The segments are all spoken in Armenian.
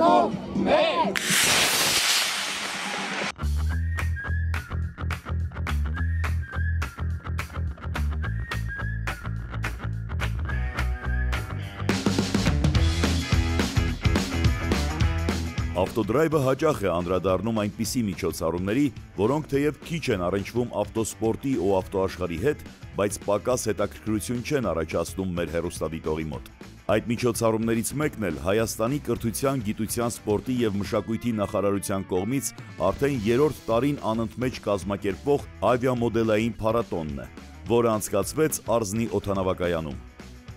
Ակում մեր։ Ավտոդրայվը հաճախ է անդրադառնում այնպիսի միջոցառումների, որոնք թեև քիչ են առնչվում ավտոսպորտի ու ավտոաշխարհի հետ, բայց պակաս հետաքրքրություն չեն առաջացնում մեր հեռուստադիտողի մոտ։ Այդ միջոցառումներից մեկն էլ Հայաստանի կրթության, գիտության, սպորտի և մշակույթի նախարարության կողմից արդեն 3-րդ տարին անընդմեջ կազմակերպվող ավիամոդելային փառատոնն է, որը անցկացվեց Արզնի օդանավակայանում։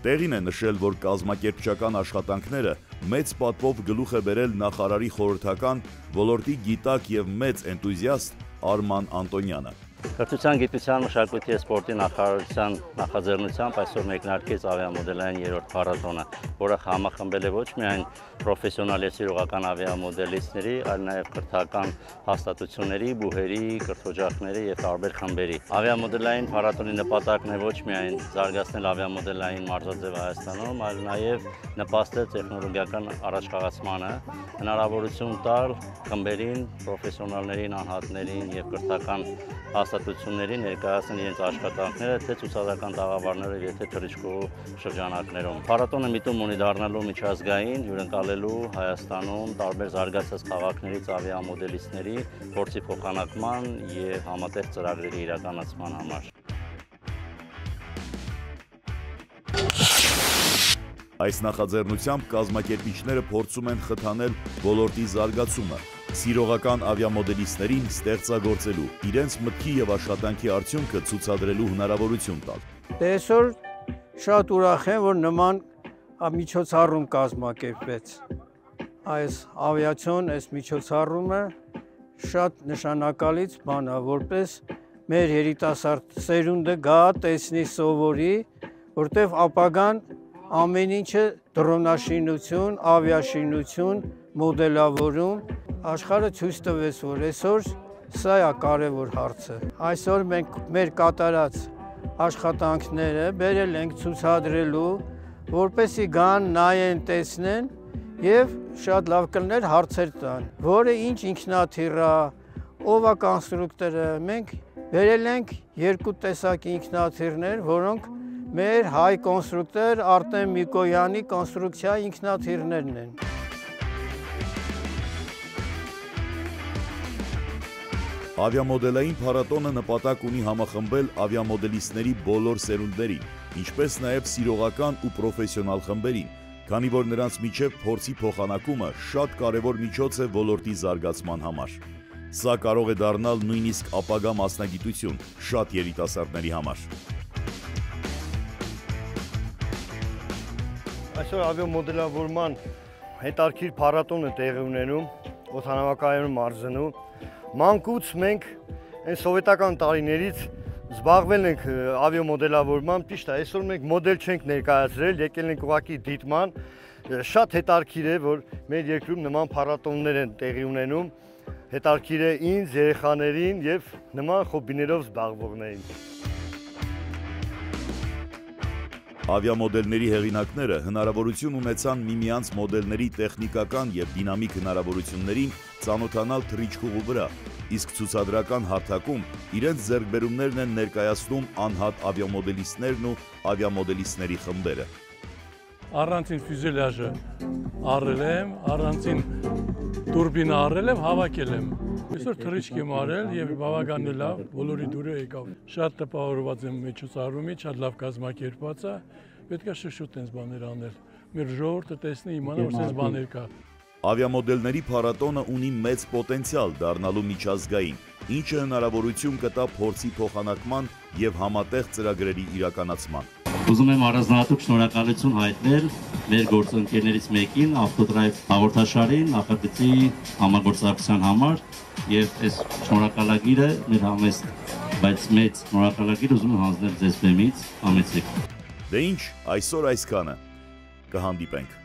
Տեղին է նշել, որ կազմակերպչական աշխատանքները մեծ պատվով գլուխ է բերել նախարարի խորհրդական, ոլորտի գիտակ և մեծ էնտուզիաստ Արման Անտոնյանը։ Կրթության, գիտության, մշակույթի և սպորտի նախարարության նախաձեռնությամբ այսօր մեկնարկեց ավիամոդելային 3-րդ փառատոնը, որը համախմբել է ոչ միայն պրոֆեսիոնալ և սիրողական ավիամոդելիստների, այլ նաև կրթական հաստատությունների, բուհերի, կրթօջախների և տարբեր խմբերի։ Ավիամոդելային փառատոնի նպատակն է ոչ միայն զարգացնել ավիամոդելային մարզաձևը Հայաստանում, այլ նաև նպաստել տեխնոլոգիական առաջխաղացմանը, հնարավորություն տալ խմբերին, պրոֆեսիոնալներին, անհատներին և կրթական հաստատությունների ներկայացնել իրենց աշխատանքները թե ցուցադրական տաղավարներով և թե թռիչքուղու շրջանակներում։ Փառատոնը միտում ունի դառնալու միջազգային, հյուրընկալելու Հայաստանում տարբեր զարգացած քաղաքներից ավիամոդելիստների փորձի փոխանակման և համատեղ ծրագրերի իրականացման համար։ Այս նախաձեռնությամբ կազմակերպիչները փորձում են խթանել ոլորտի զարգացումը, սիրողական ավիամոդելիստներին ստեղծագործելու, իրենց մտքի և աշխատանքի արդյունքը ցուցադրելու հնարավորություն տալ։ Այսօր շատ ուրախ եմ, որ նման միջոցառում կազմակերպվեց։ Այս ավիացիոն միջոցառումը շատ նշանակալից բան է, որպես մեր երիտասարդ սերունդը գա, տեսնի, սովորի, որտեղ ապագան ամեն ինչը դրոնաշինություն, ավիաշինություն, մոդելավորում, աշխարհը ցույց տվեց, որ այսօր սա է կարևոր հարցը։ Այսօր մենք մեր կատարած աշխատանքները բերել ենք ցուցադրելու, որպեսզի գան, նայեն, տեսնեն եւ շատ լավ կլներ հարցեր տան, որը ինչ ինքնաթիռ է, ով է կոնստրուկտորը։ Մենք բերել ենք 2 տեսակի ինքնաթիռներ, որոնք մեր հայ կոնստրուկտոր Արտեմ Միկոյանի կոնստրուկցիա ինքնաթիռներն են։ Ավիամոդելային փառատոնը նպատակ ունի համախմբել ավիամոդելիստների բոլոր սերունդներին, ինչպես նաև սիրողական ու պրոֆեսիոնալ խմբերին, քանի որ նրանց միջև փորձի փոխանակումը շատ կարևոր միջոց է ոլորտի զարգացման համար։ Սա կարող է դառնալ նույնիսկ ապագա մասնագիտություն շատ երիտասարդների համար։ Այսօր ավիամոդելավորման հետաքրքիր փառատոն է տեղի ունենում օդանավակայանում Արզնում։ Մանկուց մենք այն սովետական տարիներից զբաղվել ենք ավիամոդելավորմամբ, ճիշտ է, այսօր մենք մոդել չենք ներկայացրել, եկել ենք ուղղակի դիտման, շատ հետաքրքիր է, որ մեր երկրում նման փառատոններ են տեղի ունենում, հետաքրքիր է ինձ, երեխաներին և նման խոբիներով զբաղվողներին։ Ավիամոդելների հեղինակները հնարավորություն ունեցան միմյանց մոդելների տեխնիկական և դինամիկ հնարավորություններին ծանոթանալ թռիչքուղու վրա, իսկ ցուցադրական հարթակում իրենց ձեռքբերումներն են ներկայացնում անհատ ավիամոդելիստներն ու ավիամոդելիստների խմբերը։ Առանցին ֆյուզելյաժը առել եմ, առանցին տուրբինը առել եմ, հավաքել եմ։ Այսօր թռիչք եմ արել և բավական լավ, բոլորի դուրը եկավ։ Շատ տպավորված եմ միջոցառումից, շատ լավ կազմակերպված է, պետք է շուտ տենց բաներ անել։ Մեր ժողովուրդը տեսնի, իմանա, որ տենց բաներ կա։ Ավիամոդելների փառատոնը ունի մեծ պոտենցիալ դառնալու միջազգային, ինչը հնարավորություն կտա փորձի փոխանակման և համատեղ ծրագրերի իրականացման։ Ուզում եմ առանձնահատուկ շնորհակալություն հայտնել մեր գործընկերներից մեկին, Ավտոդրայվ հաղորդաշարին, նախագծի համագործակցության համար եւ այս շնորհակալագիրը մեր համեստ, բայց մեծ շնորհակալագիր ուզում եմ հանձնել ձեզ բեմից, համեցեք։ Դե ինչ, այսօր այսքանը, կհանդիպենք։